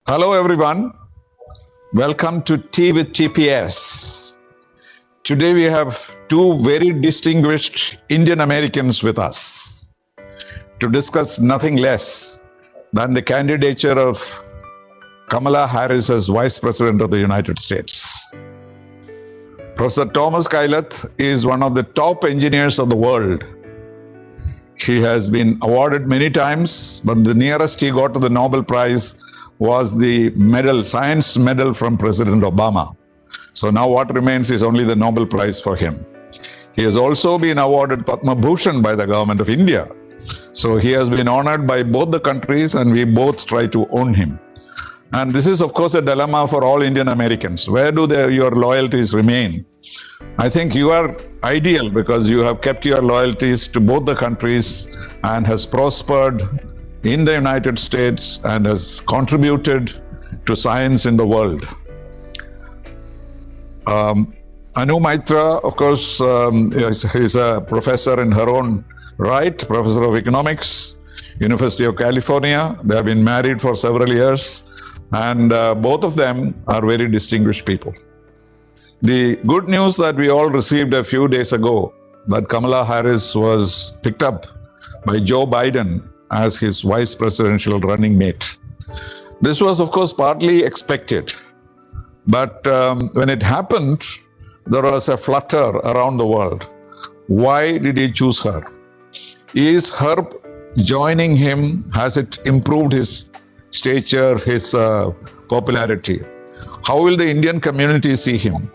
Hello everyone, welcome to Tea with TPS. Today we have two very distinguished Indian Americans with us to discuss nothing less than the candidature of Kamala Harris as Vice President of the United States. Professor Thomas Kailath is one of the top engineers of the world. He has been awarded many times, but the nearest he got to the Nobel Prize was the medal, science medal from President Obama. So now what remains is only the Nobel Prize for him. He has also been awarded Padma Bhushan by the government of India. So he has been honored by both the countries and we both try to own him. And this is of course a dilemma for all Indian Americans. Where do your loyalties remain? I think you are ideal because you have kept your loyalties to both the countries and has prospered in the United States and has contributed to science in the world. Maitra, of course, is a professor in her own right, professor of economics, University of California. They have been married for several years, and both of them are very distinguished people. The good news that we all received a few days ago, that Kamala Harris was picked up by Joe Biden as his vice presidential running mate. This was, of course, partly expected. But when it happened, there was a flutter around the world. Why did he choose her? Is her joining him, has it improved his stature, his popularity? How will the Indian community see him?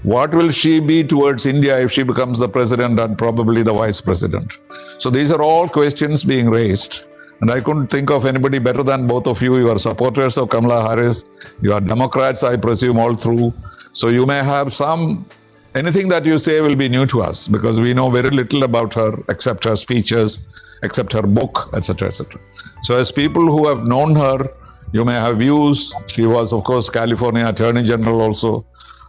What will she be towards India if she becomes the president and probably the vice president? So these are all questions being raised. And I couldn't think of anybody better than both of you. You are supporters of Kamala Harris. You are Democrats, I presume, all through. So you may have anything that you say will be new to us because we know very little about her except her speeches, except her book, etc., etc. So as people who have known her, you may have views. She was, of course, California Attorney General also.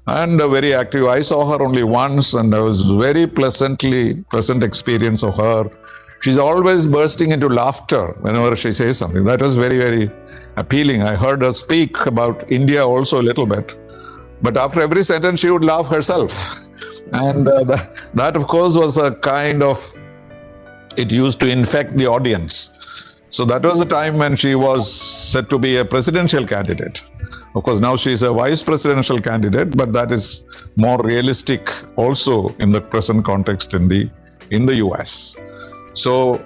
And very active. I saw her only once and I was very pleasant experience of her. She's always bursting into laughter whenever she says something. That was very, very appealing. I heard her speak about India also a little bit. But after every sentence, she would laugh herself. And that, of course, was a kind of, it used to infect the audience. So that was the time when she was said to be a presidential candidate. Of course, now she is a vice presidential candidate, but that is more realistic also in the present context in the US. So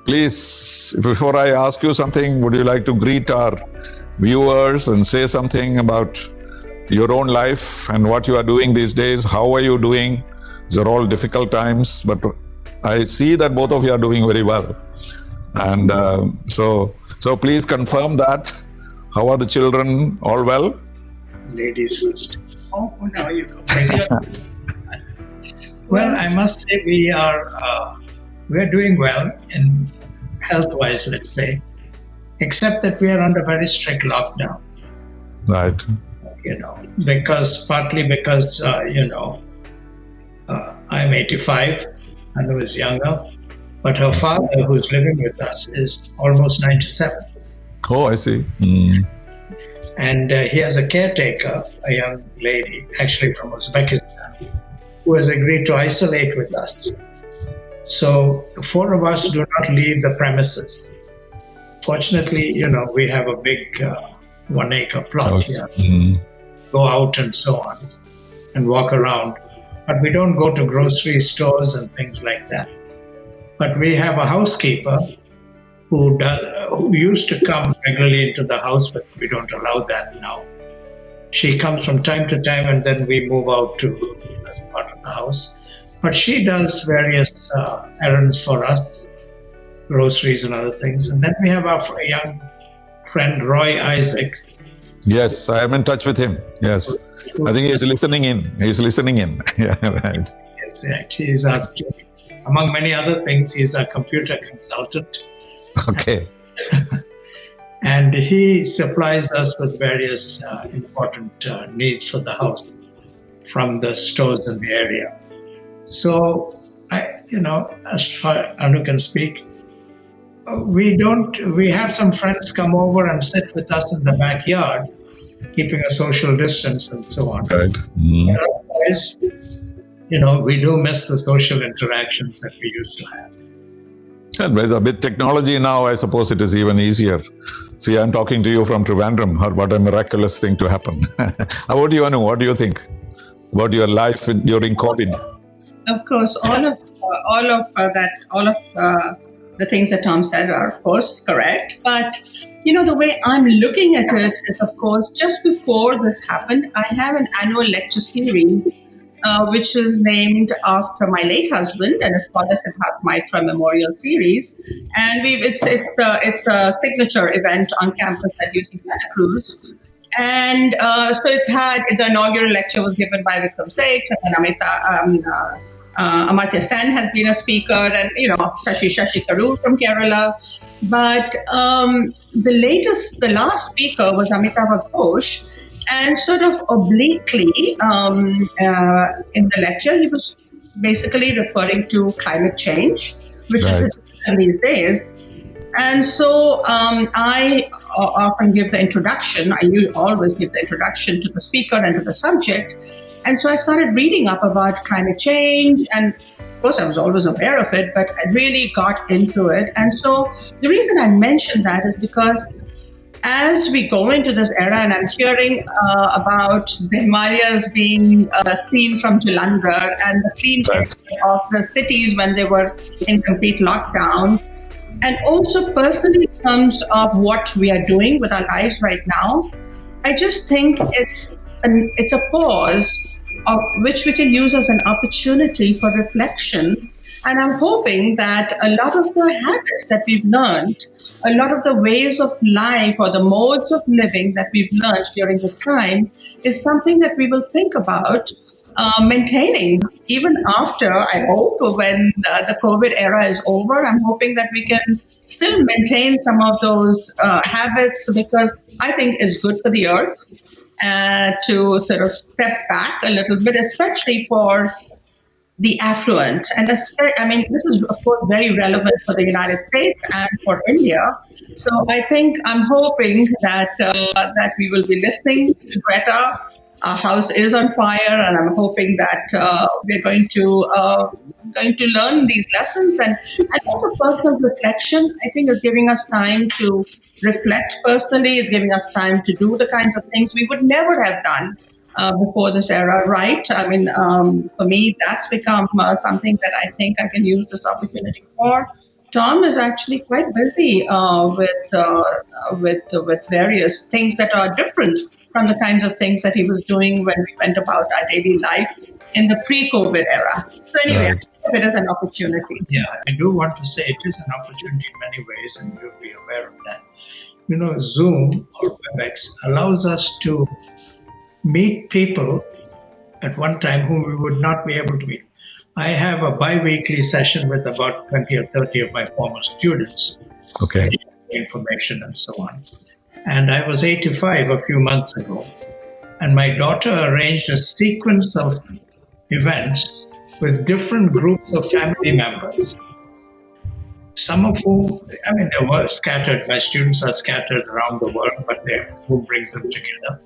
please, before I ask you something, would you like to greet our viewers and say something about your own life and what you are doing these days? How are you doing? These are all difficult times, but I see that both of you are doing very well. And so please confirm that. How are the children? All well? Ladies first. Oh, now you go. Well, I must say we're doing well in health-wise, let's say, except that we are under very strict lockdown. Right. Partly because I'm 85 and I was younger, but her father, who's living with us, is almost 97. Oh, I see. And he has a caretaker, a young lady, actually from Uzbekistan, who has agreed to isolate with us. So the four of us do not leave the premises. Fortunately, we have a big 1 acre plot here. Go out and so on and walk around. But we don't go to grocery stores and things like that. But we have a housekeeper who used to come regularly into the house, but we don't allow that now. She comes from time to time and then we move out to as part of the house. But she does various errands for us, groceries and other things. And then we have our young friend, Roy Isaac. Yes, I am in touch with him. Yes. I think he's listening in. Yeah, right. Yes, right. He's among many other things, he's a computer consultant. Okay. And he supplies us with various important needs for the house from the stores in the area. So, as far as Anu can speak, We have some friends come over and sit with us in the backyard, keeping a social distance and so on. Right. But otherwise, we do miss the social interactions that we used to have. And with technology now, I suppose it is even easier. See, I'm talking to you from Trivandrum. What a miraculous thing to happen. How about you, Anu? What do you think about your life during COVID? Of course, all of the things that Tom said are, of course, correct. But the way I'm looking at it is, of course, just before this happened, I have an annual lecture series, which is named after my late husband, and it's called the Maitra Memorial Series. And it's a signature event on campus at UC Santa Cruz. And so it's had, the inaugural lecture was given by Vikram Seth, and then Amartya Sen has been a speaker, and Shashi Tharoor from Kerala. But the last speaker was Amitabh Ghosh, and sort of obliquely in the lecture, he was basically referring to climate change, which is these days. And so I often give the introduction. I always give the introduction to the speaker and to the subject. And so I started reading up about climate change, and of course I was always aware of it, but I really got into it. And so the reason I mentioned that is because as we go into this era, and I'm hearing about the Himalayas being seen from Jalandhar, and the clean of the cities when they were in complete lockdown, and also personally in terms of what we are doing with our lives right now, I just think it's a pause of which we can use as an opportunity for reflection. And I'm hoping that a lot of the habits that we've learned, a lot of the ways of life or the modes of living that we've learned during this time is something that we will think about maintaining even after, I hope, when the COVID era is over. I'm hoping that we can still maintain some of those habits, because I think it's good for the earth to sort of step back a little bit, especially for the affluent. And this is, of course, very relevant for the United States and for India. So I'm hoping that we will be listening to Greta. Our house is on fire, and I'm hoping that we're going to learn these lessons, and also personal reflection. I think is giving us time to reflect personally. It's giving us time to do the kinds of things we would never have done before this era, right? For me, that's become something that I think I can use this opportunity for. Tom is actually quite busy with various things that are different from the kinds of things that he was doing when we went about our daily life in the pre-COVID era. So anyway, it is an opportunity. Yeah, I do want to say it is an opportunity in many ways, and you'll be aware of that. Zoom or WebEx allows us to meet people at one time whom we would not be able to meet. I have a bi-weekly session with about 20 or 30 of my former students. Okay. Information and so on. And I was 85 a few months ago. And my daughter arranged a sequence of events with different groups of family members. Some of whom, they were scattered. My students are scattered around the world, but who brings them together?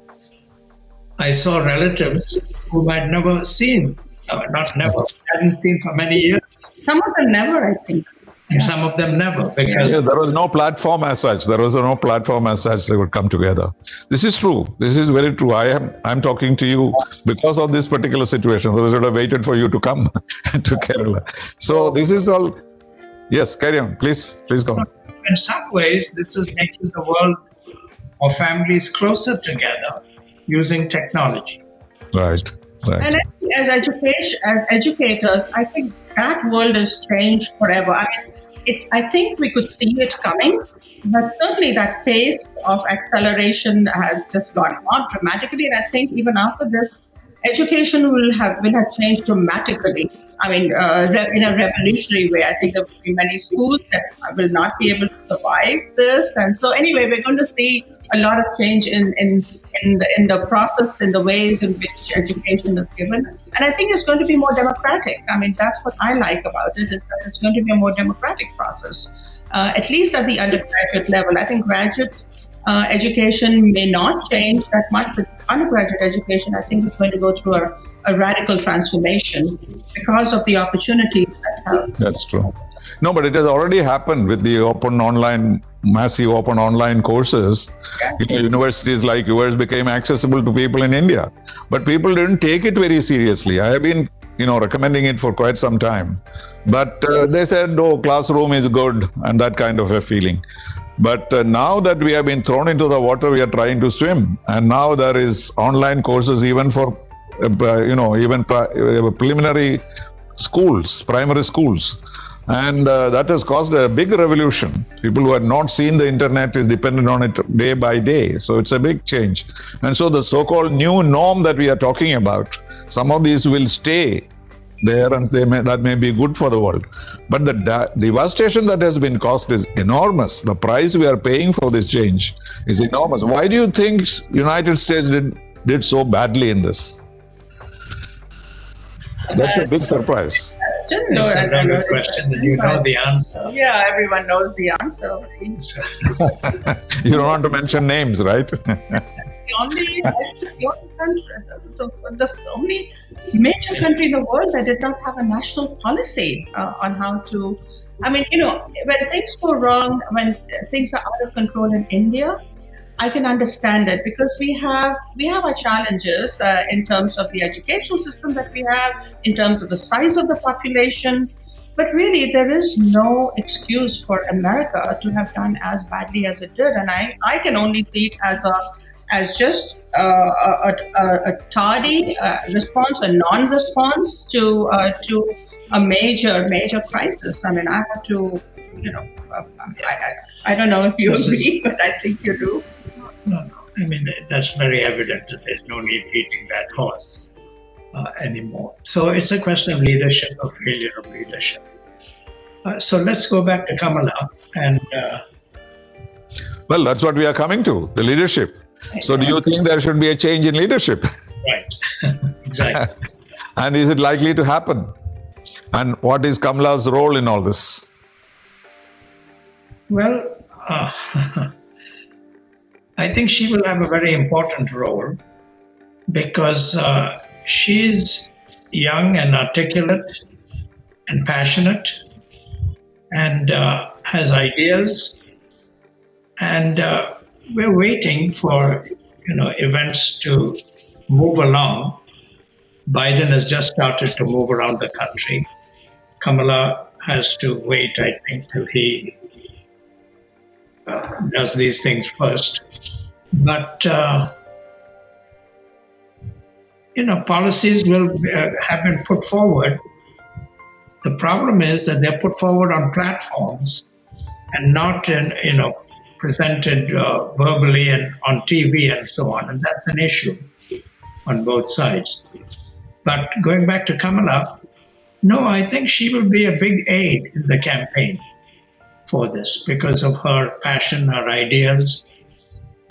I saw relatives whom I'd never seen. Hadn't seen for many years. Some of them never, I think. And some of them never, because there was no platform as such. There was no platform as such they would come together. This is true. This is very true. I'm talking to you because of this particular situation. Others would have waited for you to come to Kerala. So this is all. Yes, carry on. Please go on. In some ways, this is making the world of families closer together using technology. Right. And as educators, I think that world has changed forever. I think we could see it coming, but certainly that pace of acceleration has just gone on dramatically. And I think even after this, education will have changed dramatically. In a revolutionary way. I think there will be many schools that will not be able to survive this. And so anyway, we're going to see a lot of change in the process, in the ways in which education is given. And I think it's going to be more democratic. That's what I like about it, is that it's going to be a more democratic process. at least at the undergraduate level. I think graduate education may not change that much, but undergraduate education, I think, is going to go through a radical transformation because of the opportunities that have. That's true. No, but it has already happened with the massive open online courses. Universities like yours became accessible to people in India, but people didn't take it very seriously. I have been, recommending it for quite some time, but they said, "Oh, classroom is good," and that kind of a feeling. But now that we have been thrown into the water, we are trying to swim, and now there is online courses even for, preliminary schools, primary schools. And that has caused a big revolution. People who had not seen the internet is dependent on it day by day. So it's a big change. And so the so-called new norm that we are talking about, some of these will stay there and that may be good for the world. But the devastation that has been caused is enormous. The price we are paying for this change is enormous. Why do you think United States did so badly in this? That's a big surprise. It's another question, and you know the answer. Yeah, everyone knows the answer. You don't want to mention names, right? The only only major country in the world that did not have a national policy on how to. I mean, when things go wrong, when things are out of control in India, I can understand it because we have our challenges in terms of the educational system that we have, in terms of the size of the population. But really, there is no excuse for America to have done as badly as it did, and I can only see it as just a tardy response, a non-response to a major crisis. I mean, I have to, I don't know if you agree, but I think you do. No. I mean, that's very evident that there's no need beating that horse anymore. So it's a question of leadership, or failure of leadership. So let's go back to Kamala. And well, that's what we are coming to, the leadership. So do you think there should be a change in leadership? Right, exactly. And is it likely to happen? And what is Kamala's role in all this? Well, I think she will have a very important role because she's young and articulate and passionate and has ideas, and we're waiting for events to move along. Biden has just started to move around the country. Kamala has to wait, I think, till he does these things first. But policies will have been put forward. The problem is that they're put forward on platforms and not presented verbally and on TV and so on, and that's an issue on both sides. But going back to Kamala, no, I think she will be a big aid in the campaign for this because of her passion, her ideas,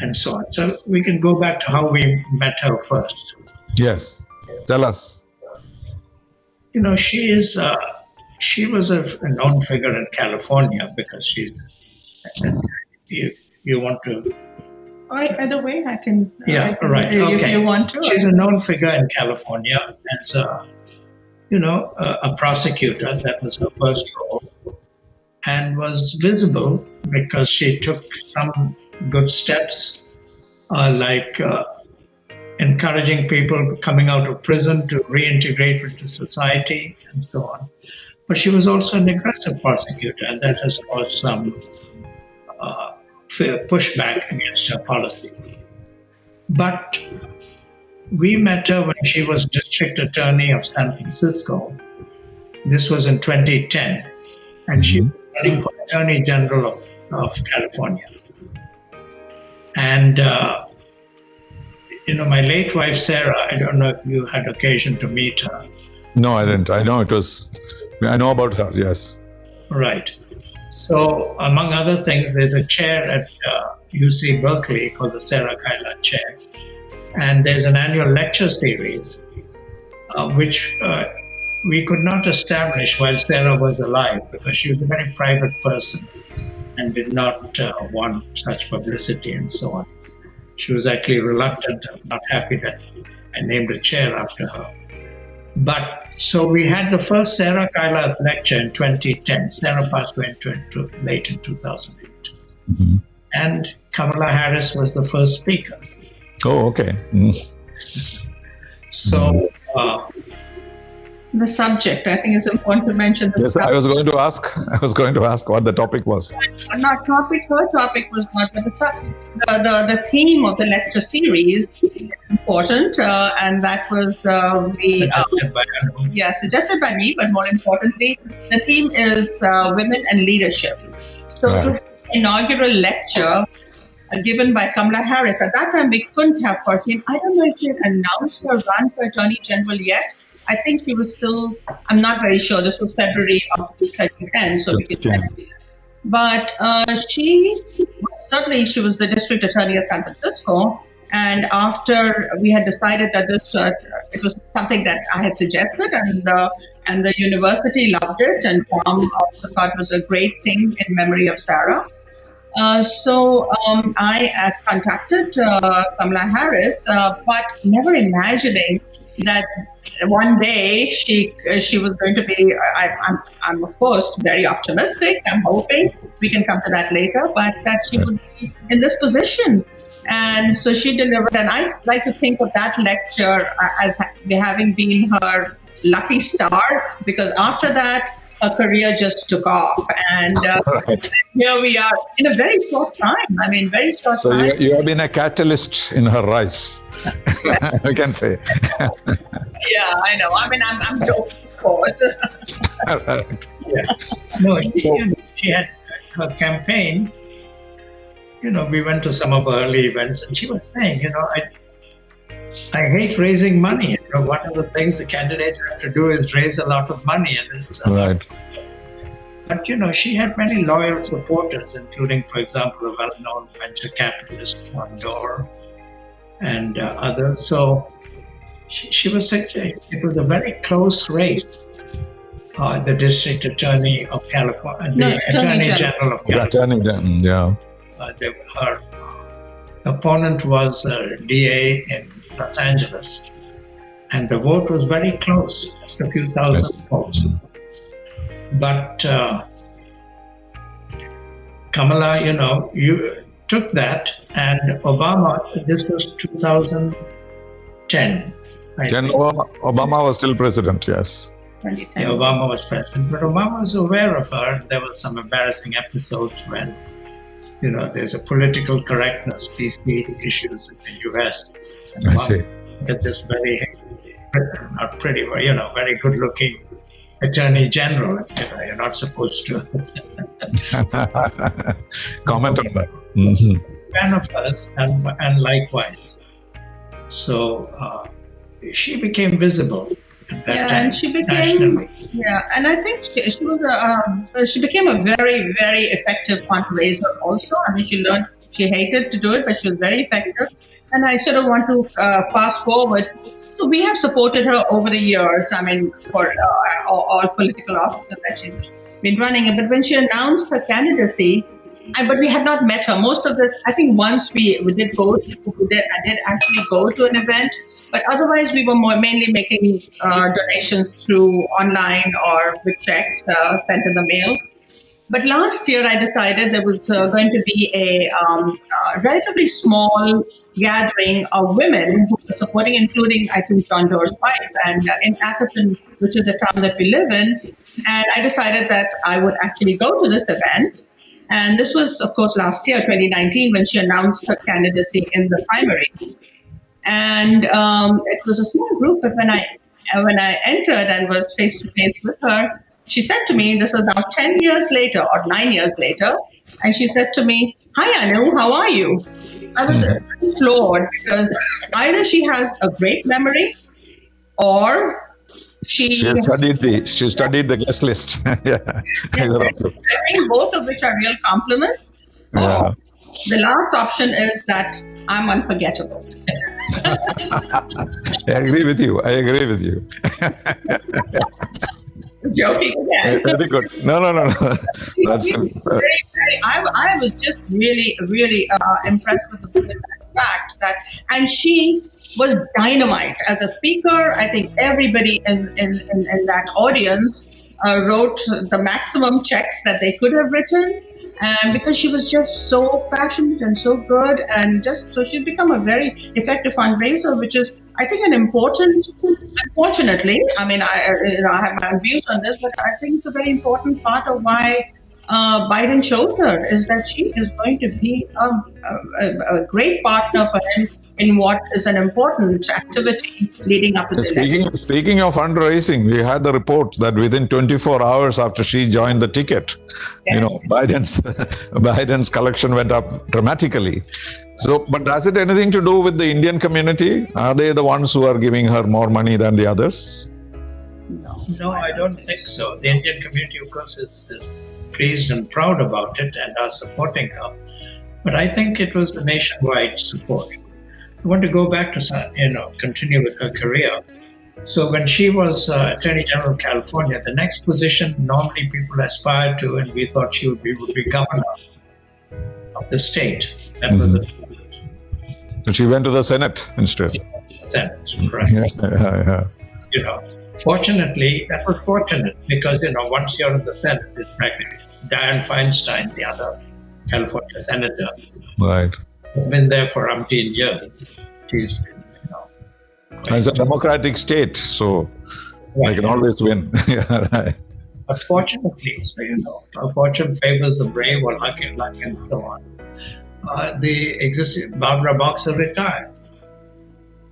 and so on. So we can go back to how we met her first. Yes, tell us. She was a known figure in California because she's. You want to? Either way, I can. Yeah, right. Okay. If you want to. She's a known figure in California as a prosecutor. That was her first role, and was visible because she took some good steps, like encouraging people coming out of prison to reintegrate into society and so on. But she was also an aggressive prosecutor, and that has caused some pushback against her policy. But we met her when she was district attorney of San Francisco. This was in 2010, and she was running for attorney general of California. And my late wife Sarah, I don't know if you had occasion to meet her. No, I didn't. I know about her, yes. Right. So, among other things, there's a chair at UC Berkeley called the Sarah Kailath Chair. And there's an annual lecture series, which we could not establish while Sarah was alive because she was a very private person. and did not want such publicity and so on. She was actually reluctant and not happy that I named a chair after her. But so we had the first Sarah Kailath lecture in 2010. Sarah passed away late in 2008. Mm-hmm. And Kamala Harris was the first speaker. Oh, okay. Mm. So The subject, I think it's important to mention. The Yes, I was going to ask what the topic was. Not topic, her topic was not, but the theme of the lecture series is important, and that was suggested by Anu. suggested by me, but more importantly, the theme is women and leadership. So Right. it was an inaugural lecture given by Kamala Harris. At that time, we couldn't have foreseen. I don't know if she had announced her run for Attorney General yet. I think she was still, I'm not very sure. This was February of 2010, so we can check. But she was the district attorney of San Francisco. And after we had decided that this, it was something that I had suggested, and the university loved it, and Tom also thought it was a great thing in memory of Sarah. So I contacted Kamala Harris, but never imagining that one day she was going to be. I'm of course very optimistic. I'm hoping we can come to that later, but that she would be in this position. And so she delivered, and I like to think of that lecture as having been her lucky start, because after that, her career just took off. And Right. here we are in a very short time. I mean, very short So time. you have been a catalyst in her rise, we can say. Yeah, I know. I mean, I'm joking, of course. Right. No, So- she had her campaign. We went to some of her early events, and she was saying, I hate raising money. One of the things the candidates have to do is raise a lot of money. And it's Right. But, she had many loyal supporters, including, for example, a well-known venture capitalist, John Doerr, and others. So she was it was a very close race. The district attorney of California, the attorney general of California. Attorney General, yeah. Her opponent was a DA in Los Angeles, and the vote was very close, just a few thousand votes. But Kamala, you took that, and Obama, this was 2010. Then Obama was still president, yes. 2010. Obama was president, but Obama was aware of her. There were some embarrassing episodes when, there's a political correctness, PC issues in the US. And I see. Get this very very good-looking attorney general. You're not supposed to. Comment on that. Mm-hmm. Fan of hers, and likewise. So she became visible at that time, and she became nationally. and I think she became a very, very effective fundraiser also. I mean, she hated to do it, but she was very effective. And I sort of want to fast forward. So we have supported her over the years. I mean, for all political offices that she's been running. But when she announced her candidacy, but we had not met her. Most of this, I think, once I did actually go to an event. But otherwise, we were mainly making donations through online or with checks sent in the mail. But last year, I decided there was going to be a relatively small gathering of women who were supporting, including, I think, John Doerr's wife, and in Atherton, which is the town that we live in. And I decided that I would actually go to this event. And this was, of course, last year, 2019, when she announced her candidacy in the primaries. And it was a small group, but when I entered and was face to face with her, she said to me, this was now 10 years later or 9 years later, and she said to me, "Hi Anu, how are you?" I was floored, because either she has a great memory or she studied the guest list. Yeah. I think both of which are real compliments. Yeah. Or the last option is that I'm unforgettable. I agree with you. Joking again. Very good. No. That's I was just really, really impressed with that fact that, and she was dynamite as a speaker. I think everybody in that audience wrote the maximum checks that they could have written, and because she was just so passionate and so good, and just so she's become a very effective fundraiser, which is, I think, an important. Unfortunately, I mean, I have my views on this, but I think it's a very important part of why Biden chose her, is that she is going to be a great partner for him in what is an important activity leading up to the election. Speaking of fundraising, we had the report that within 24 hours after she joined the ticket, Yes. Biden's collection went up dramatically. So, but does it anything to do with the Indian community? Are they the ones who are giving her more money than the others? No, I don't think so. The Indian community, of course, is pleased and proud about it and are supporting her. But I think it was the nationwide support. I want to go back to, continue with her career. So when she was Attorney General of California, the next position normally people aspired to, and we thought she would be governor of the state. That was the So she went to the Senate instead. Senate, right? Yeah. Fortunately, that was fortunate because, once you're in the Senate, it's practically Dianne Feinstein, the other California senator. Right. Been there for umpteen years. She's been, It's a democratic state, so they can always win. Yeah, right. But fortunately, fortune favors the brave or luck and so on. The existing Barbara Boxer retired.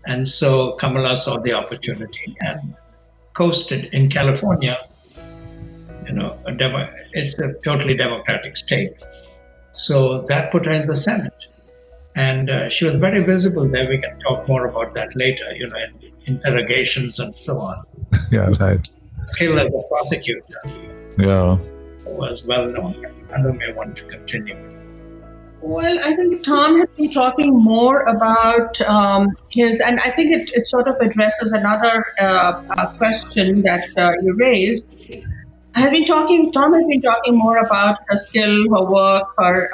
And so Kamala saw the opportunity and coasted in California. It's a totally democratic state. So that put her in the Senate. And she was very visible there. We can talk more about that later, in interrogations and so on. Yeah, right. Skill as a prosecutor Yeah. was well known. I may want to continue. Well, I think Tom has been talking more about his, and I think it sort of addresses another question that you raised. Tom has been talking more about her skill, her work, her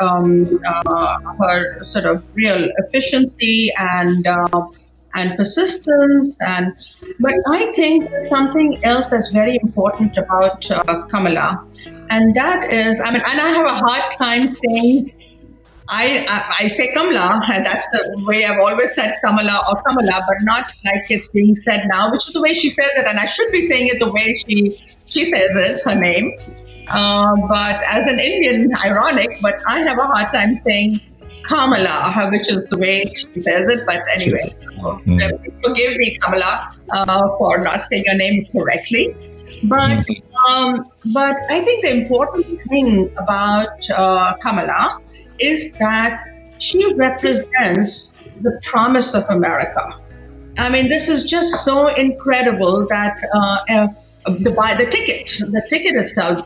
sort of real efficiency and persistence. But I think something else that's very important about Kamala, and that is, and I have a hard time saying. I say Kamala, and that's the way I've always said Kamala, but not like it's being said now, which is the way she says it, and I should be saying it the way she says it, her name. But as an Indian, ironic, but I have a hard time saying Kamala, which is the way she says it. But anyway, forgive me, Kamala, for not saying your name correctly. But I think the important thing about Kamala is that she represents the promise of America. I mean, this is just so incredible that the ticket itself,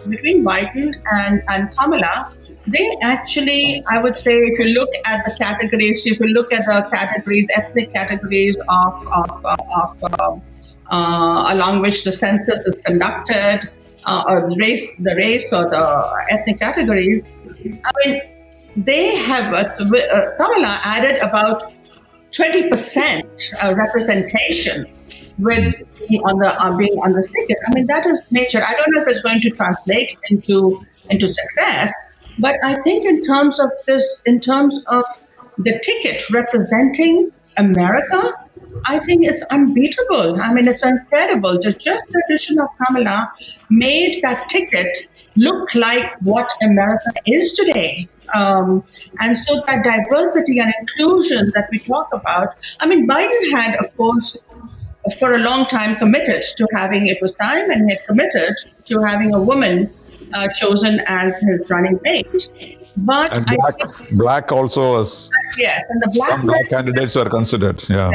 between Biden and Kamala, they actually, I would say, if you look at the categories, ethnic categories along which the census is conducted, or the race or the ethnic categories, I mean, they have Kamala added about 20% representation with being on the ticket. I mean, that is major. I don't know if it's going to translate into success, but I think in terms of the ticket representing America, I think it's unbeatable. I mean, it's incredible. Just the addition of Kamala made that ticket look like what America is today. And so that diversity and inclusion that we talk about, I mean, Biden had, of course, for a long time committed to having, it was time, and he had committed to having a woman chosen as his running mate. But and black also was. Yes, and some black candidates were considered. Yeah.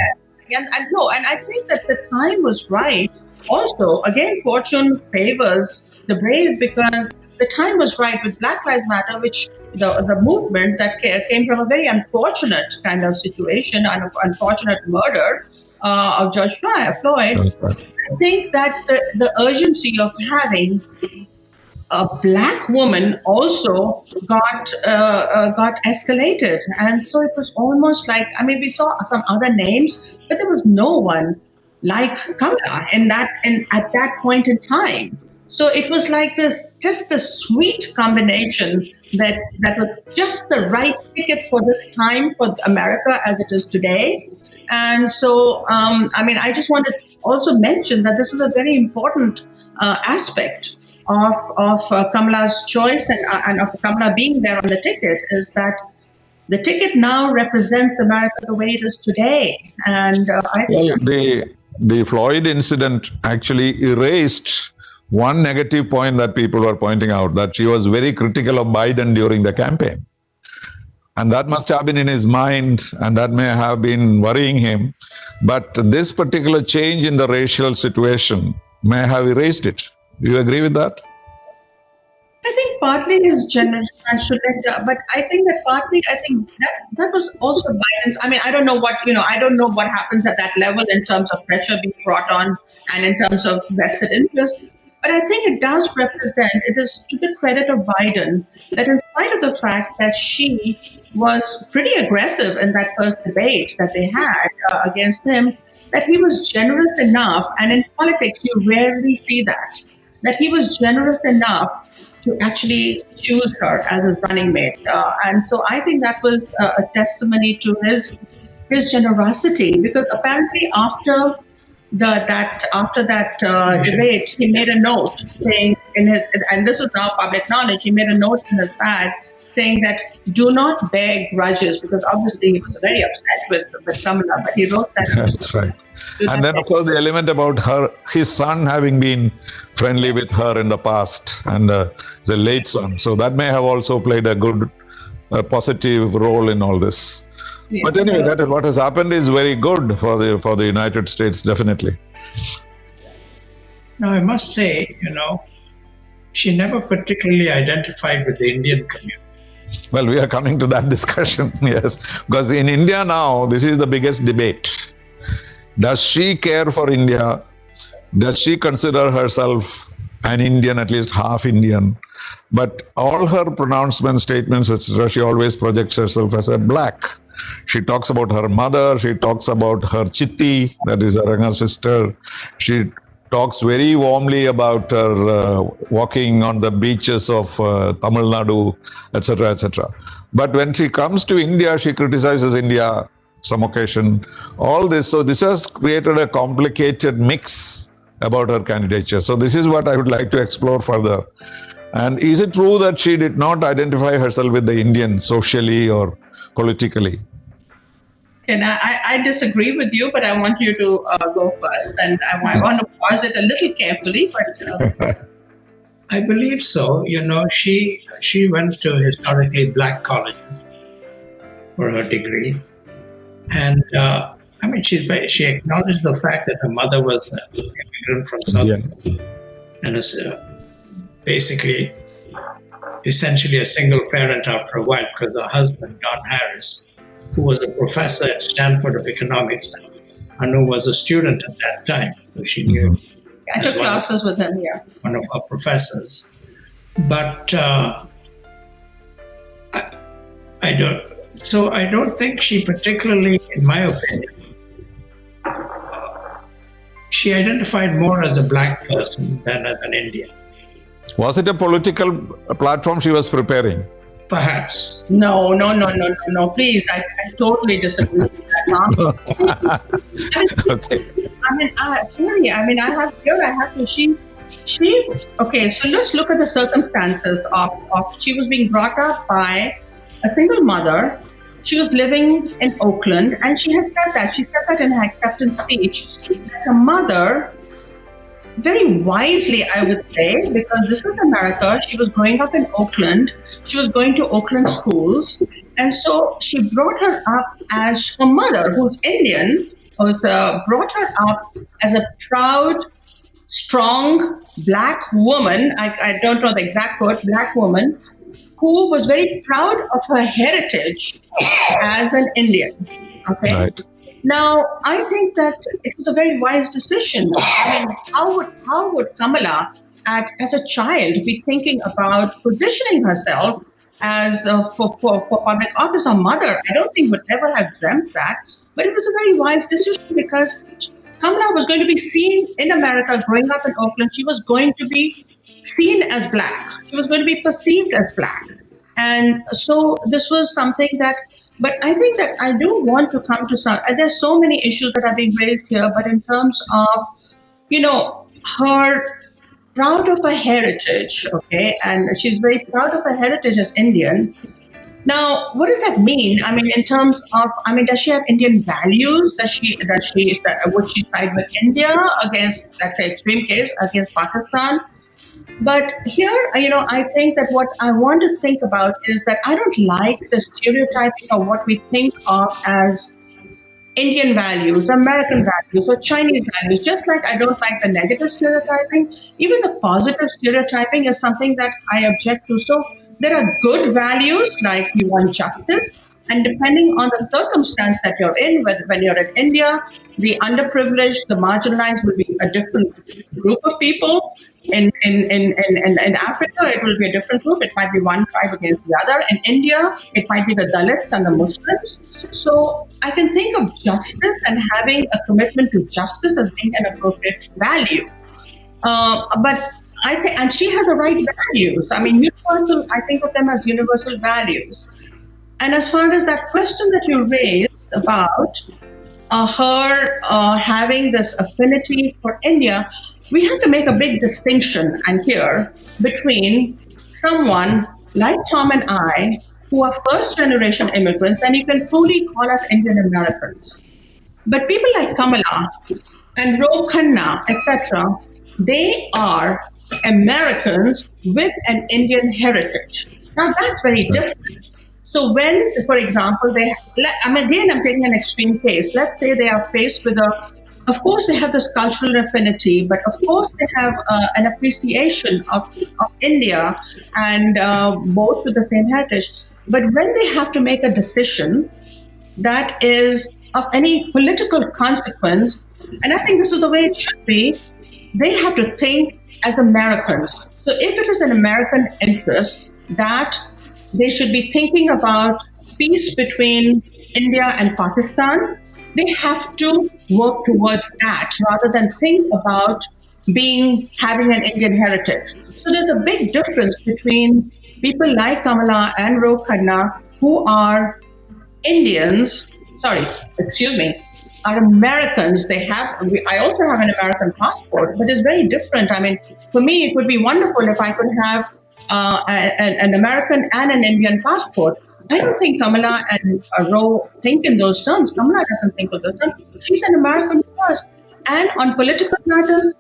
And I think that the time was right. Also, again, fortune favors the brave, because the time was right with Black Lives Matter, which the movement that came from a very unfortunate kind of situation, an unfortunate murder of George Floyd. think that the urgency of having a black woman also got escalated, and so it was almost like, I mean, we saw some other names, but there was no one like Kamala at that point in time. So it was like this, just the sweet combination that was just the right ticket for this time for America as it is today. And so, I mean, I just wanted to also mention that this is a very important aspect of Kamala's choice and of Kamala being there on the ticket, is that the ticket now represents America the way it is today. And I think the Floyd incident actually erased one negative point that people were pointing out, that she was very critical of Biden during the campaign. And that must have been in his mind, and that may have been worrying him. But this particular change in the racial situation may have erased it. Do you agree with that? I think partly his general, but I think that was also Biden's. I mean, I don't know what happens at that level in terms of pressure being brought on and in terms of vested interest. But I think it does represent, it is to the credit of Biden that in spite of the fact that she was pretty aggressive in that first debate that they had against him, that he was generous enough, and in politics you rarely see that he was generous enough to actually choose her as his running mate. And so I think that was a testimony to his generosity, because apparently after that debate, he made a note saying and this is now public knowledge, he made a note in his bag saying that do not bear grudges, because obviously he was very upset with Kamala, but he wrote that. That's right. And then, of course, the element about his son having been friendly with her in the past, and the late son. So that may have also played a good, positive role in all this. Yeah. But anyway, what has happened is very good for the United States, definitely. Now, I must say, she never particularly identified with the Indian community. Well, we are coming to that discussion, yes. Because in India now, this is the biggest debate. Does she care for India? Does she consider herself an Indian, at least half Indian? But all her pronouncements, statements, etc., she always projects herself as a black. She talks about her mother. She talks about her chitti, that is her younger sister. She talks very warmly about her walking on the beaches of Tamil Nadu, etc., etc. But when she comes to India, she criticizes India some occasion. All this, so this has created a complicated mix about her candidature. So this is what I would like to explore further. And is it true that she did not identify herself with the Indian socially or politically? And I disagree with you, but I want you to go first, and I want to pause it a little carefully. But I believe so. She went to historically black colleges for her degree, and she acknowledged the fact that her mother was an immigrant from South Africa, and was basically, essentially a single parent after a while, because her husband, Don Harris, who was a professor at Stanford of economics, and who was a student at that time. So she knew. I took classes with him here. One of our professors. But I don't think she particularly, in my opinion, she identified more as a black person than as an Indian. Was it a political platform she was preparing? Perhaps. No. Please, I totally disagree with that. Okay. I have to. She. Okay, so let's look at the circumstances of. She was being brought up by a single mother. She was living in Oakland, and she has said that. She said that in her acceptance speech. That her mother, very wisely, I would say, because this was America. She was growing up in Oakland. She was going to Oakland schools. And so she brought her up as her mother, who's Indian, brought her up as a proud, strong black woman. I don't know the exact word, black woman, who was very proud of her heritage as an Indian. Okay. Right. Now, I think that it was a very wise decision. I mean, how would Kamala, as a child, be thinking about positioning herself as for public office? Her mother, I don't think, would ever have dreamt that. But it was a very wise decision because Kamala was going to be seen in America. Growing up in Oakland, she was going to be seen as black. She was going to be perceived as black. And so this was something that, but I think that I do want to come to some, there's so many issues that are being raised here, but in terms of, her proud of her heritage, okay, and she's very proud of her heritage as Indian. Now, what does that mean? I mean, in terms of, I mean, does she have Indian values? Would she side with India against, let's say, extreme case against Pakistan? But here, I think that what I want to think about is that I don't like the stereotyping of what we think of as Indian values, American values, or Chinese values, just like I don't like the negative stereotyping. Even the positive stereotyping is something that I object to. So there are good values like we want justice, and depending on the circumstance that you're in, whether when you're in India, the underprivileged, the marginalized will be a different group of people. In Africa, it will be a different group. It might be one tribe against the other. In India, it might be the Dalits and the Muslims. So I can think of justice and having a commitment to justice as being an appropriate value. But I think, and she has the right values. I mean, universal. I think of them as universal values. And as far as that question that you raised about her having this affinity for India, we have to make a big distinction and here between someone like Tom and I, who are first generation immigrants, and you can truly call us Indian Americans. But people like Kamala and Ro Khanna, etc., they are Americans with an Indian heritage. Now that's very different. So when, for example, again, I'm taking an extreme case. Let's say they are faced with of course, they have this cultural affinity, but of course, they have an appreciation of India and both with the same heritage. But when they have to make a decision that is of any political consequence, and I think this is the way it should be, they have to think as Americans. So if it is an American interest that they should be thinking about peace between India and Pakistan, they have to work towards that rather than think about having an Indian heritage. So there's a big difference between people like Kamala and Ro Khanna who are Indians, are Americans. I also have an American passport, but it's very different. I mean, for me, it would be wonderful if I could have an American and an Indian passport. I don't think Kamala and Ro think in those terms. Kamala doesn't think of those terms. She's an American first. And on political matters,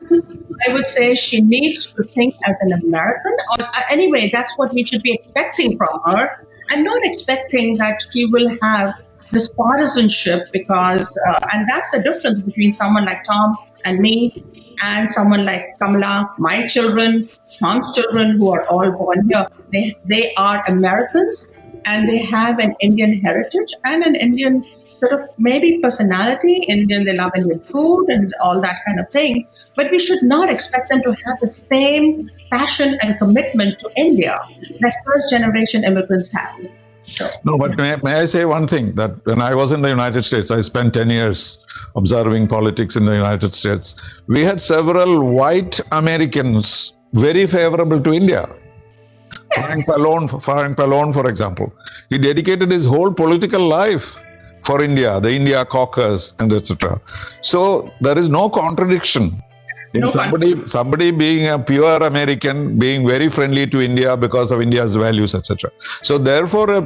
I would say she needs to think as an American. Or anyway, that's what we should be expecting from her, and not expecting that she will have this partisanship because, and that's the difference between someone like Tom and me and someone like Kamala, my children, Tom's children, who are all born here. They are Americans, and they have an Indian heritage and an Indian sort of maybe personality. Indian, they love Indian food and all that kind of thing. But we should not expect them to have the same passion and commitment to India that first generation immigrants have. So, no, but may I say one thing, that when I was in the United States, I spent 10 years observing politics in the United States. We had several white Americans very favorable to India. Frank Pallone, for example, he dedicated his whole political life for India, the India caucus, and etc. So there is no contradiction in somebody being a pure American, being very friendly to India because of India's values, etc. So therefore, even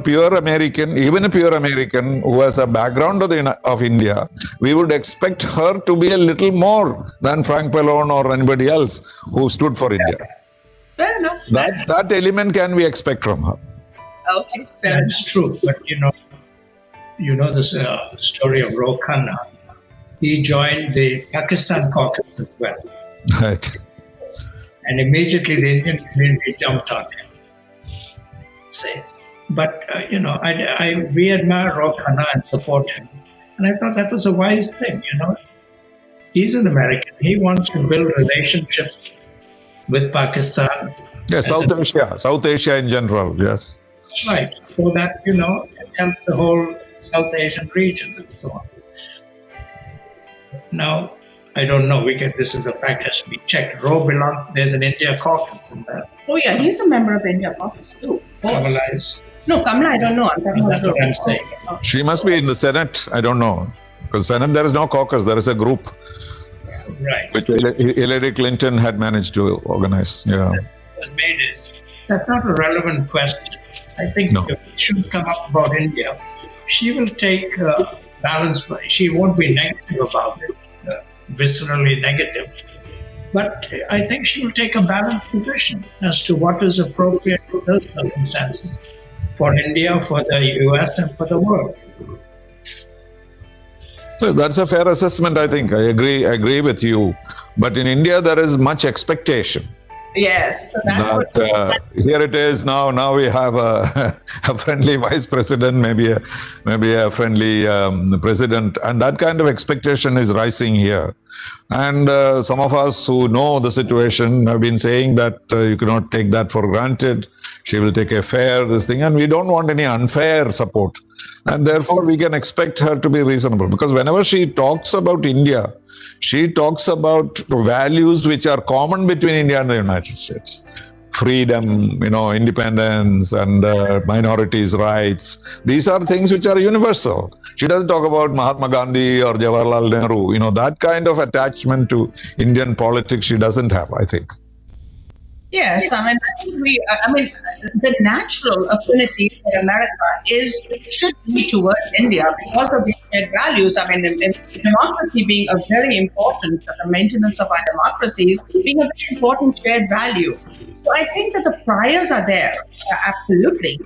a pure American who has a background of India, we would expect her to be a little more than Frank Pallone or anybody else who stood for India. Fair enough. That element can we expect from her. Okay. That's true. But you know this story of Ro Khanna. He joined the Pakistan caucus as well. Right. And immediately the Indian community jumped on him. But we admire Ro Khanna and support him. And I thought that was a wise thing, He's an American. He wants to build relationships with Pakistan. Yeah, South Asia in general, yes. Right. So that, it helps the whole South Asian region and so on. Now, I don't know. This is a fact has to be checked. There's an India caucus in that. Oh yeah, he's a member of India caucus too. Kamala is. No, Kamala, I don't know. I'm talking That's about what I'm saying. She must be in the Senate. I don't know. Because Senate, there is no caucus. There is a group. Right. Which Hillary Clinton had managed to organize. Yeah. What was made is, that's not a relevant question. I think No. if it should come up about India, she will take a balanced play. She won't be negative about it, viscerally negative. But I think she will take a balanced position as to what is appropriate for those circumstances for India, for the US, and for the world. So that's a fair assessment, I think. I agree with you. But in India, there is much expectation. Yes. So that's That here it is now. Now we have a friendly vice president, maybe a friendly president, and that kind of expectation is rising here. And some of us who know the situation have been saying that you cannot take that for granted. She will take a fair this thing, and we don't want any unfair support. And therefore, we can expect her to be reasonable, because whenever she talks about India, she talks about values which are common between India and the United States. Freedom, independence, and minorities' rights. These are things which are universal. She doesn't talk about Mahatma Gandhi or Jawaharlal Nehru. That kind of attachment to Indian politics she doesn't have, I think. Yes, I mean, the natural affinity for America should be towards India because of the shared values. I mean, in democracy being a very important, the maintenance of our democracies being a very important shared value. So I think that the priors are there, absolutely.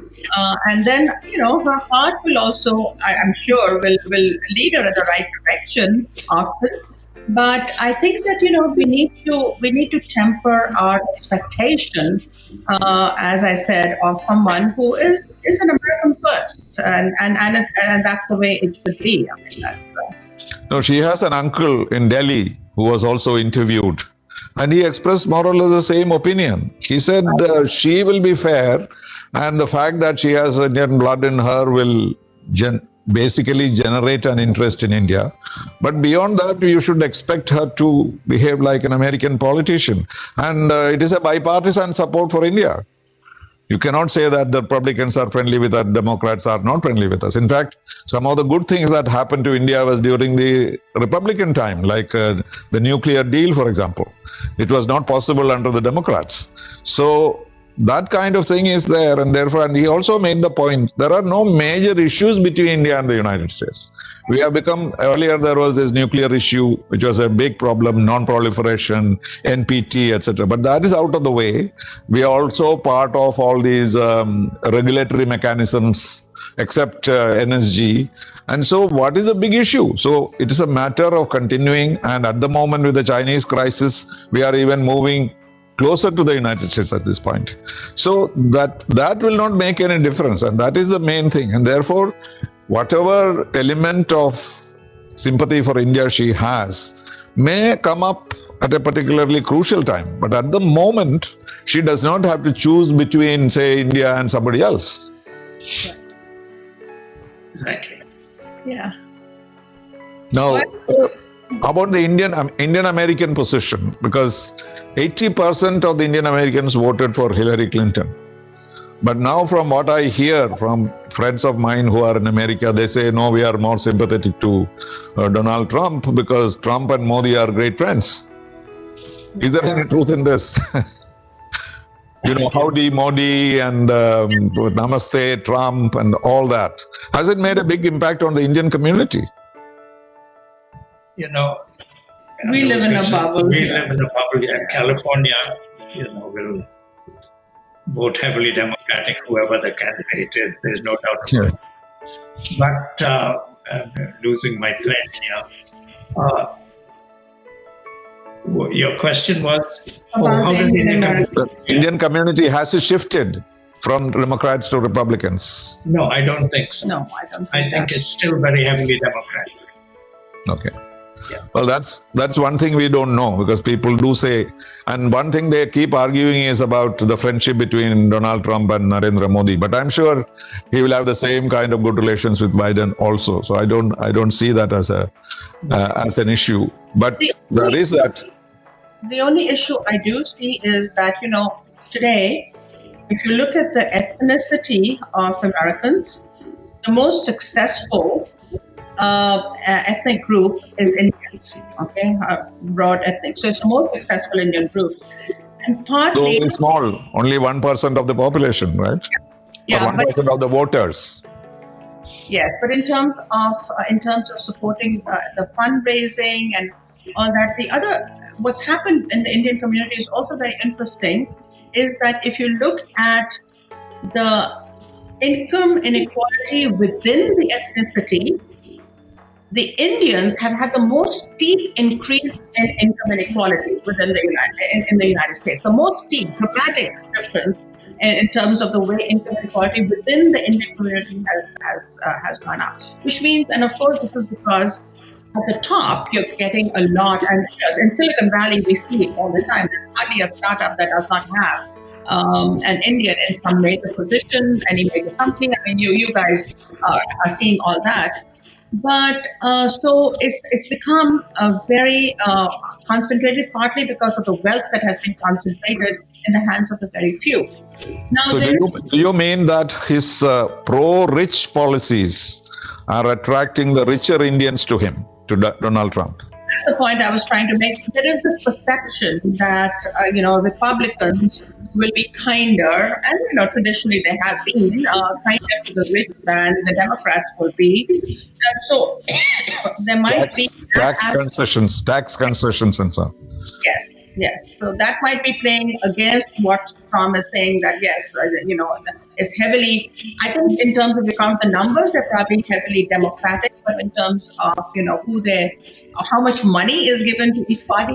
And then, her heart will also, I'm sure, will lead her in the right direction often. But I think that we need to temper our expectation, as I said, of someone who is an American first, and that's the way it should be. I mean, No, she has an uncle in Delhi who was also interviewed, and he expressed more or less the same opinion. He said she will be fair, and the fact that she has Indian blood in her will basically generate an interest in India. But beyond that, you should expect her to behave like an American politician. And it is a bipartisan support for India. You cannot say that the Republicans are friendly with us, Democrats are not friendly with us. In fact, some of the good things that happened to India was during the Republican time, like the nuclear deal, for example. It was not possible under the Democrats. So that kind of thing is there, and therefore, and he also made the point, there are no major issues between India and the United States. We have become, earlier there was this nuclear issue, which was a big problem, non-proliferation, NPT, etc. But that is out of the way. We are also part of all these regulatory mechanisms, except NSG. And so what is the big issue? So it is a matter of continuing, and at the moment with the Chinese crisis, we are even moving closer to the United States at this point. So that will not make any difference, and that is the main thing. And therefore, whatever element of sympathy for India she has may come up at a particularly crucial time. But at the moment, she does not have to choose between, say, India and somebody else. Exactly. yeah. Now, about the Indian American position, because 80% of the Indian Americans voted for Hillary Clinton. But now from what I hear from friends of mine who are in America, they say, no, we are more sympathetic to Donald Trump because Trump and Modi are great friends. Is there any truth in this? Howdy Modi and Namaste Trump and all that. Has it made a big impact on the Indian community? We live in a bubble. We live in a bubble, and California, will vote heavily Democratic, whoever the candidate is. There's no doubt about it. But I'm losing my thread here. Your question was how does the Indian community has shifted from Democrats to Republicans? No, I don't think so. No, I don't. I think it's still very heavily Democratic. Okay. Yeah. Well, that's one thing we don't know, because people do say, and one thing they keep arguing is about the friendship between Donald Trump and Narendra Modi. But I'm sure he will have the same kind of good relations with Biden also. So I don't see that as an issue. But there is that. The only issue I do see is that, today, if you look at the ethnicity of Americans, the most successful ethnic group is Indians, okay, broad ethnic. So it's the most successful Indian group. And partly, Though small, only 1% of the population, right? yeah, Or 1% of the voters. Yes, but in terms of supporting the fundraising and all that, what's happened in the Indian community is also very interesting. Is that if you look at the income inequality within the ethnicity, the Indians have had the most steep increase in income inequality within in the United States. The most steep, dramatic difference in terms of the way income inequality within the Indian community has gone up. Which means, and of course, this is because at the top you're getting a lot, and in Silicon Valley we see it all the time. There's hardly a startup that does not have an Indian in some major position, any major company. I mean, you guys are seeing all that. But so it's become very concentrated, partly because of the wealth that has been concentrated in the hands of the very few. Now, so do you mean that his pro-rich policies are attracting the richer Indians to him, to Donald Trump? That's the point I was trying to make. There is this perception that Republicans will be kinder, and traditionally they have been kinder to the rich than the Democrats will be. And so there might be tax concessions and so on. Yes. So that might be playing against what Tom is saying, that yes, is heavily, I think in terms of, you count the numbers, they're probably heavily Democratic, but in terms of, how much money is given to each party,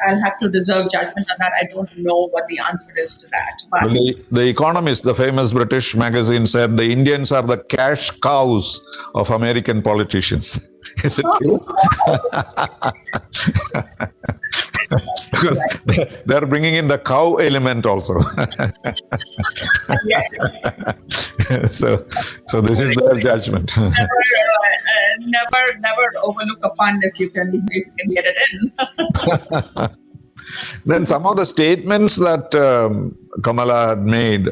I'll have to reserve judgment on that. I don't know what the answer is to that. But well, the Economist, the famous British magazine, said the Indians are the cash cows of American politicians. Is it true? Because they're bringing in the cow element also. So this is their judgment. Never overlook a pun if you can get it in. Then some of the statements that Kamala had made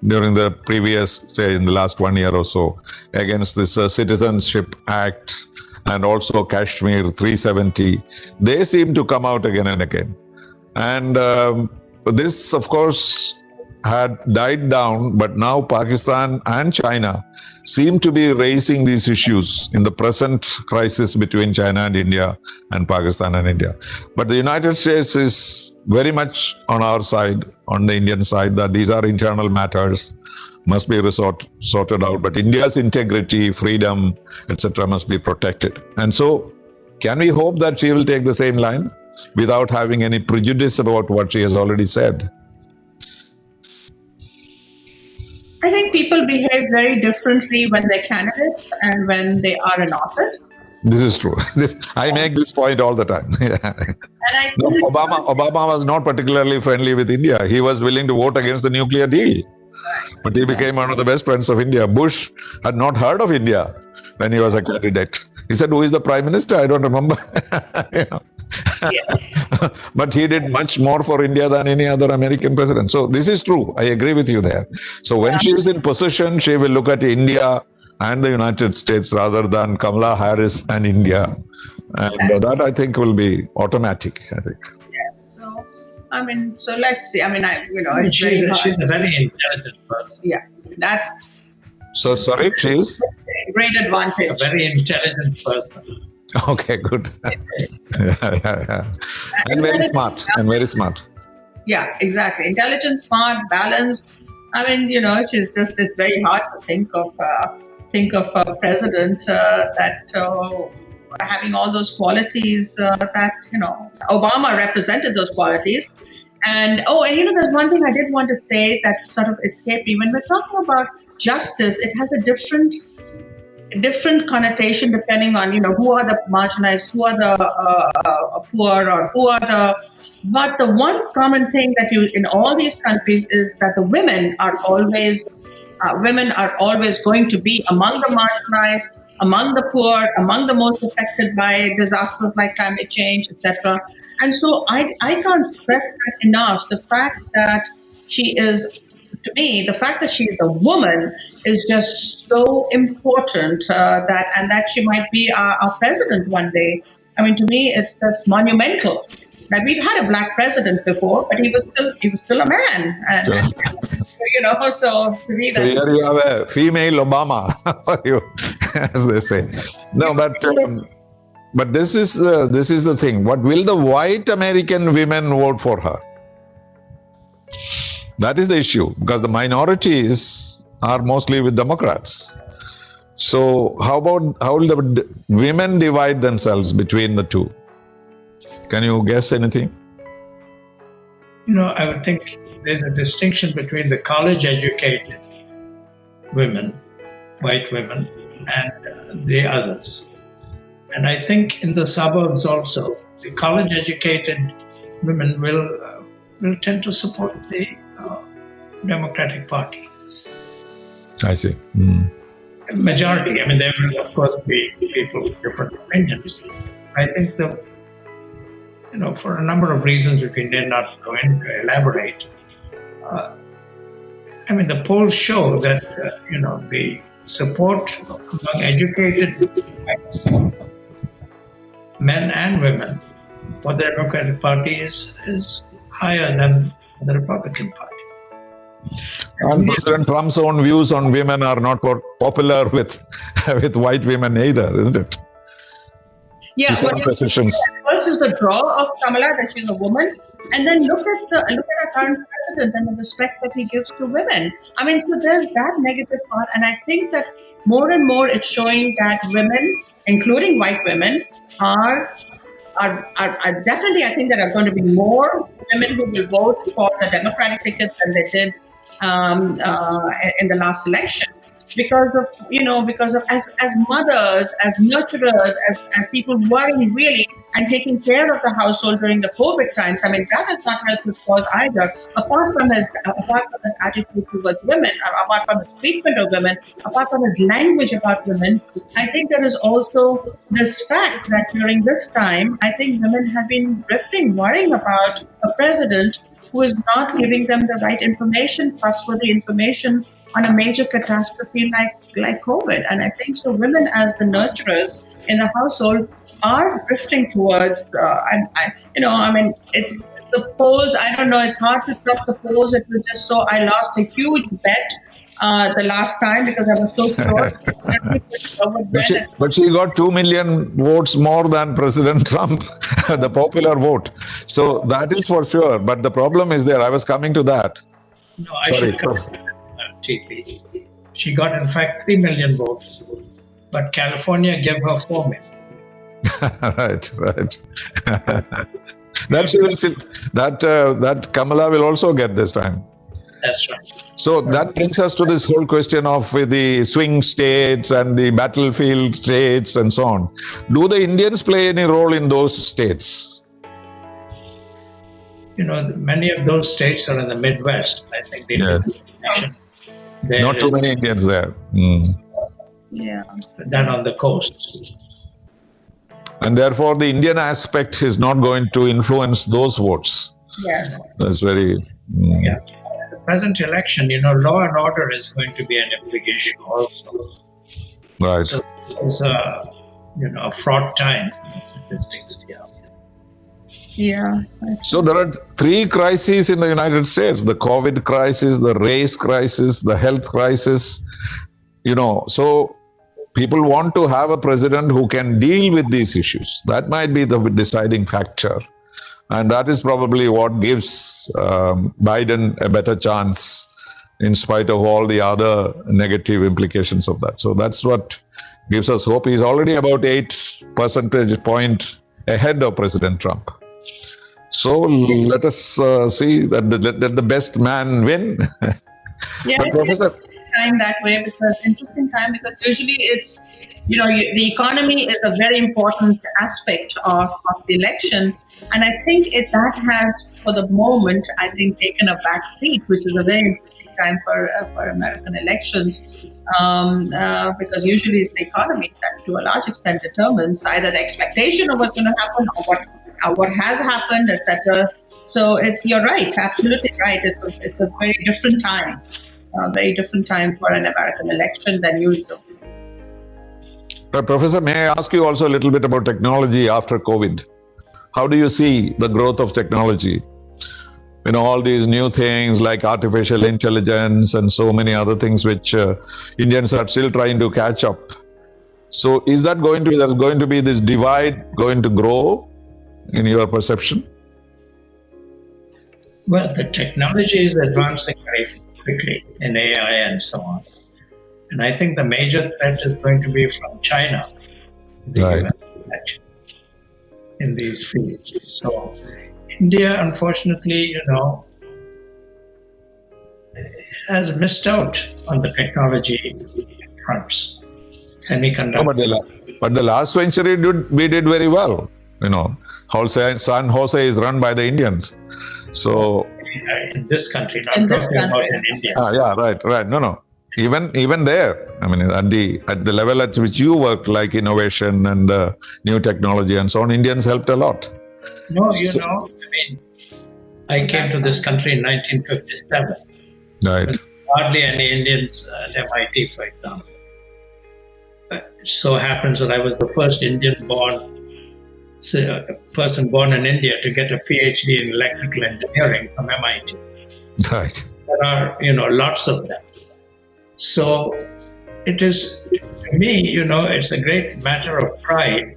during the previous, say in the last 1 year or so, against this Citizenship Act and also Kashmir 370, they seem to come out again and again. And this, of course, had died down, but now Pakistan and China seem to be raising these issues in the present crisis between China and India and Pakistan and India. But the United States is very much on our side, on the Indian side, that these are internal matters, must be sorted out. But India's integrity, freedom, etc. must be protected. And so, can we hope that she will take the same line without having any prejudice about what she has already said? I think people behave very differently when they're candidates and when they are in office. This is true. I make this point all the time. No, Obama was not particularly friendly with India. He was willing to vote against the nuclear deal. But he became one of the best friends of India. Bush had not heard of India when he was a candidate. He said, "Who is the prime minister? I don't remember." But he did much more for India than any other American president. So this is true. I agree with you there. So when she is in position, she will look at India and the United States rather than Kamala Harris and India. And that, I think, will be automatic, I think. So let's see. It's she's a very intelligent person. Yeah, that's. So sorry, she's great advantage. A very intelligent person. Okay, good. Yeah. And very smart. Yeah, exactly. Intelligent, smart, balanced. She's just. It's very hard to think of a president that. Having all those qualities that Obama represented those qualities. And there's one thing I did want to say that sort of escaped me. When we're talking about justice, it has a different different connotation depending on, who are the marginalized, who are the poor, or who are the. But the one common thing that you in all these countries is that the women are always going to be among the marginalized, among the poor, among the most affected by disasters like climate change, etc. And so I can't stress that enough. The fact that she is, to me, the fact that she is a woman is just so important, that she might be our president one day. I mean, to me, it's just monumental. That we've had a black president before, but he was still a man, and so to me, So here you have a female Obama for you, as they say. No, but this is the thing. What will the white American women vote for her? That is the issue, because the minorities are mostly with Democrats. So how will the women divide themselves between the two? Can you guess anything? I would think there's a distinction between the college-educated women, white women, and the others. And I think in the suburbs also, the college-educated women will tend to support the Democratic Party. I see. Majority. I mean, there will of course be people with different opinions. I think for a number of reasons which we need not go into elaborate. The polls show that the support among educated men and women for the Democratic Party is higher than the Republican Party. And President Trump's own views on women are not popular with white women either, isn't it? Yeah, first is the draw of Kamala, that she's a woman, and then look at our current president and the respect that he gives to women. I mean, so there's that negative part, and I think that more and more it's showing that women, including white women, are definitely. I think there are going to be more women who will vote for the Democratic ticket than they did in the last election. Because of as mothers, as nurturers, as people worrying really and taking care of the household during the COVID times. I mean, that has not helped his cause either. Apart from his attitude towards women, apart from his treatment of women, apart from his language about women, I think there is also this fact that during this time, I think women have been drifting, worrying about a president who is not giving them the right information, trustworthy information on a major catastrophe like COVID. And I think so women as the nurturers in the household are drifting towards, it's the polls, I don't know, it's hard to trust the polls. It was just so, I lost a huge bet the last time because I was so sure. But she got 2 million votes more than President Trump, the popular vote. So that is for sure. But the problem is there. I was coming to that. No, I should correct TP. She got, in fact, 3 million votes, but California gave her 4 million. Right. That Kamala will also get this time. That's right. So that brings us to this whole question of the swing states and the battlefield states and so on. Do the Indians play any role in those states? Many of those states are in the Midwest. I think they do. Not too many Indians there. Yeah. Than on the coast. And therefore, the Indian aspect is not going to influence those votes. Yes. That's very... Yeah. The present election, law and order is going to be an implication also. Right. So it's a fraught time. Statistics, yeah. Yeah. So there are 3 crises in the United States: the COVID crisis, the race crisis, the health crisis. So people want to have a president who can deal with these issues. That might be the deciding factor. And that is probably what gives Biden a better chance in spite of all the other negative implications of that. So that's what gives us hope. He's already about 8 percentage point ahead of President Trump. So let us see that the best man win. Yeah, But Professor, time that way because usually it's, the economy is a very important aspect of the election. And I think that has, for the moment, I think taken a back seat, which is a very interesting time for American elections, because usually it's the economy that, to a large extent, determines either the expectation of what's going to happen or what has happened, etc. So you're right, absolutely right. It's a very different time for an American election than usual. Professor, may I ask you also a little bit about technology after COVID? How do you see the growth of technology? All these new things like artificial intelligence and so many other things which Indians are still trying to catch up. So is that there's going to be this divide going to grow in your perception? Well, the technology is advancing very quickly in AI and so on. And I think the major threat is going to be from China, Right. in these fields. So India, unfortunately, has missed out on the technology fronts. Semiconductor. But the last century we did very well. San Jose is run by the Indians. So in this country, not talking about in India. Yeah, right. No. Even there, at the level at which you work, like innovation and new technology and so on, Indians helped a lot. No, I came to this country in 1957. Right. With hardly any Indians at MIT, for example. It so happens that I was the first person born in India to get a PhD in electrical engineering from MIT. Right. There are, lots of them. So it is, to me, it's a great matter of pride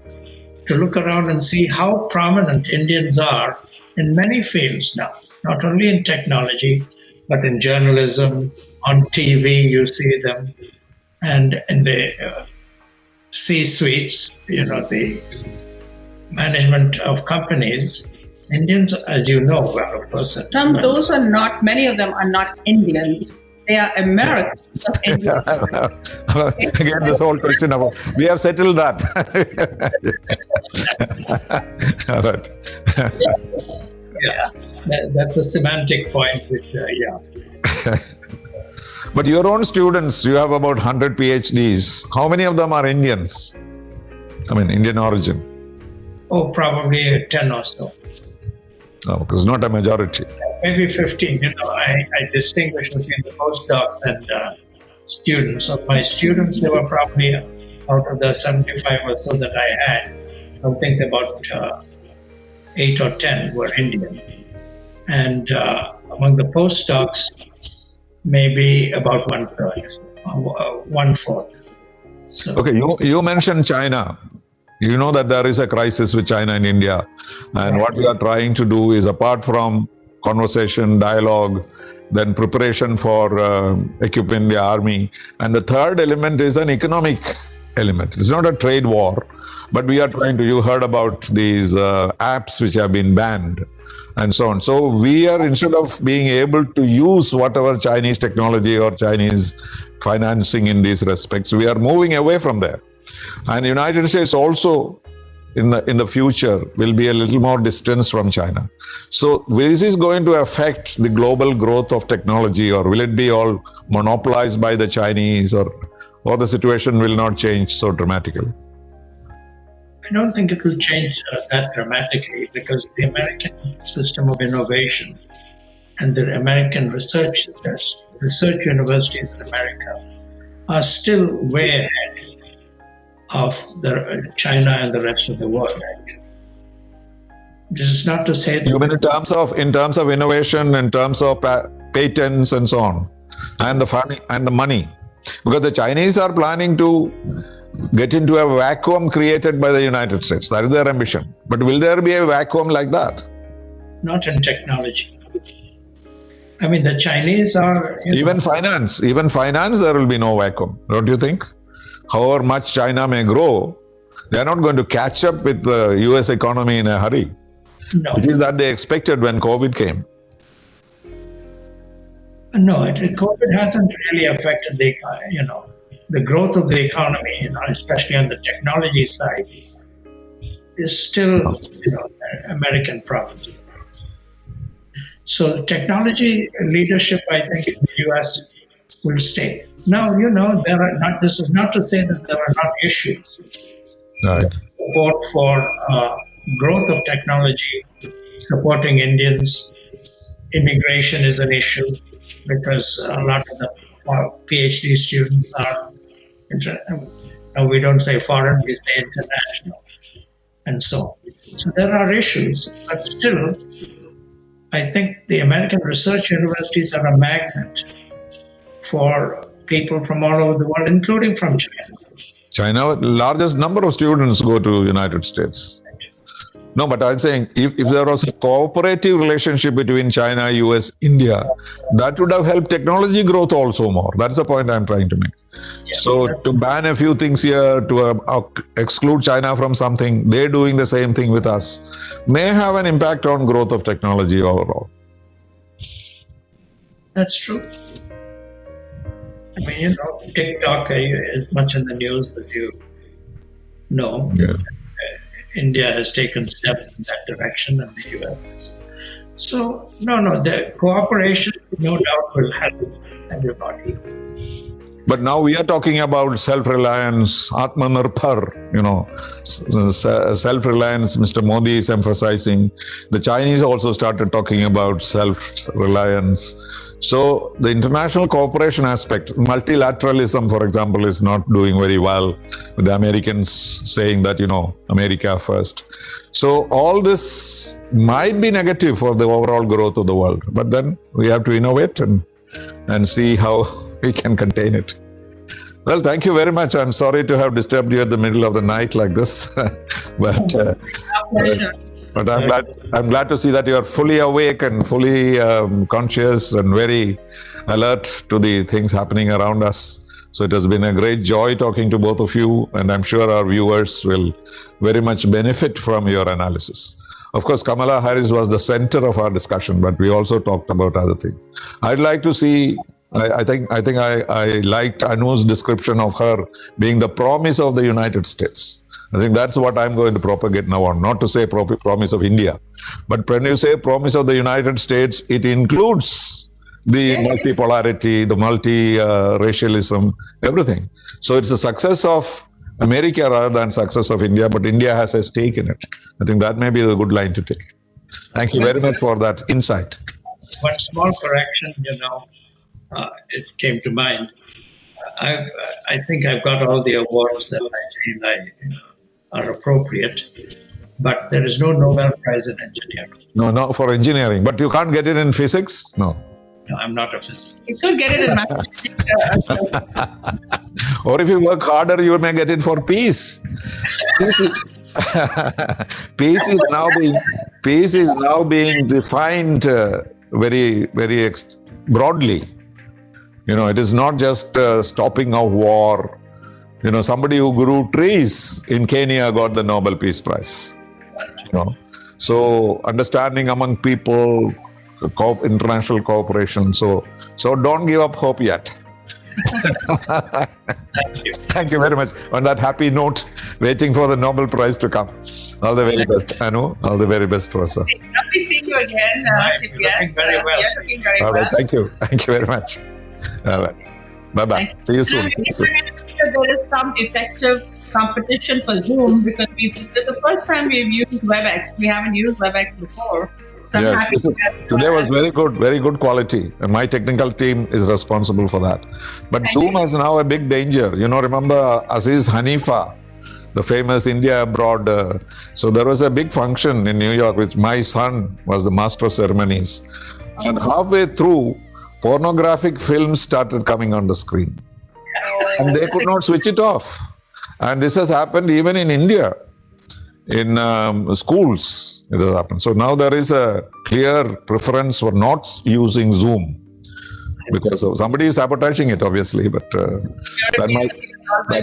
to look around and see how prominent Indians are in many fields now, not only in technology, but in journalism, on TV, you see them, and in the C-suites, the management of companies. Indians, as you know, well, of course. Many of them are not Indians. They are Americans of India. Again, this whole question about, we have settled that. All right. Yeah, that's a semantic point, which, But your own students, you have about 100 PhDs. How many of them are Indians? Indian origin? Oh, probably 10 or so. No, because not a majority. Maybe 15. I distinguish between the postdocs and students. Of my students, they were probably, out of the 75 or so that I had, I think about 8 or 10 were Indian. And among the postdocs, maybe about 1/3, 1/4. So, Okay, you mentioned China. You know that there is a crisis with China and India. And what we are trying to do is, apart from conversation, dialogue, then preparation for equipping the army. And the third element is an economic element. It's not a trade war, but we are trying to, you heard about these apps which have been banned and so on. So we are, instead of being able to use whatever Chinese technology or Chinese financing in these respects, we are moving away from there. And the United States also in the future will be a little more distance from China. So is this going to affect the global growth of technology, or will it be all monopolized by the Chinese, or the situation will not change so dramatically? I don't think it will change that dramatically, because the American system of innovation and the American research universities in America are still way ahead of China and the rest of the world. This is not to say that. You mean in terms of innovation, in terms of patents and so on, and the funding and the money, because the Chinese are planning to get into a vacuum created by the United States. That is their ambition. But will there be a vacuum like that? Not in technology. The Chinese are even finance. There will be no vacuum, don't you think? However much China may grow, they are not going to catch up with the US economy in a hurry. No. It is that they expected when COVID came. No, COVID hasn't really affected the growth of the economy, especially on the technology side, is still, American property. So technology leadership, I think, in the U.S. will stay. Now, there are not. This is not to say that there are not issues. Right. Support for growth of technology, supporting Indians. Immigration is an issue because a lot of the PhD students are, we don't say foreign, we say international, and so on. So there are issues, but still, I think the American research universities are a magnet for people from all over the world, including from China. China, largest number of students go to United States. No, but I'm saying if there was a cooperative relationship between China, US, India, that would have helped technology growth also more. That's the point I'm trying to make. Yeah, so to ban a few things here, to exclude China from something, they're doing the same thing with us, may have an impact on growth of technology overall. That's true. I mean, TikTok is much in the news as you know. Yeah. India has taken steps in that direction, and the US. So, the cooperation, no doubt, will help everybody. But now we are talking about self-reliance, Atmanirbhar, self-reliance. Mr. Modi is emphasizing. The Chinese also started talking about self-reliance. So the international cooperation aspect, multilateralism, for example, is not doing very well, with the Americans saying that, America first. So all this might be negative for the overall growth of the world. But then we have to innovate and see how we can contain it. Well, thank you very much. I'm sorry to have disturbed you at the middle of the night like this, but I'm glad to see that you are fully awake and fully conscious and very alert to the things happening around us. So it has been a great joy talking to both of you, and I'm sure our viewers will very much benefit from your analysis. Of course, Kamala Harris was the center of our discussion, but we also talked about other things. I'd like to see. I think I liked Anu's description of her being the promise of the United States. I think that's what I'm going to propagate now on, not to say promise of India. But when you say promise of the United States, it includes the multipolarity, the multi-racialism, everything. So it's a success of America rather than success of India, but India has a stake in it. I think that may be a good line to take. Thank you very much for that insight. One small correction, it came to mind. I think I've got all the awards that I feel are appropriate, but there is no Nobel Prize in engineering. No, not for engineering. But you can't get it in physics? No. No, I'm not a physicist. You could get it in mathematics. Or if you work harder, you may get it for peace. Peace is now being defined very, very broadly. It is not just stopping of war. Somebody who grew trees in Kenya got the Nobel Peace Prize. So understanding among people, international cooperation. So don't give up hope yet. Thank you. Thank you very much. On that happy note, waiting for the Nobel Prize to come. All the very best, Anu. All the very best, Professor. Lovely seeing you again. TPS. Looking very well. You're looking very All well. right, thank you. Thank you very much. All right. Bye-bye. See you soon. There is some effective competition for Zoom because this is the first time we've used WebEx. We haven't used WebEx before. So I'm happy today was very good quality. And my technical team is responsible for that. But Zoom has now a big danger. Remember Aziz Hanifa, the famous India abroad. So there was a big function in New York, which my son was the master of ceremonies. And halfway through, pornographic films started coming on the screen. And they could not switch it off. And this has happened even in India. In schools, it has happened. So now there is a clear preference for not using Zoom because somebody is sabotaging it, obviously, but that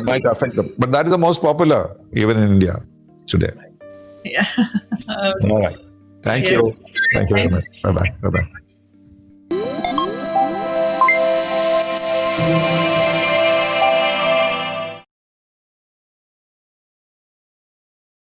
might affect them. But that is the most popular, even in India today. Yeah. All right. Thank you. Thank you very much. Bye-bye. Bye-bye.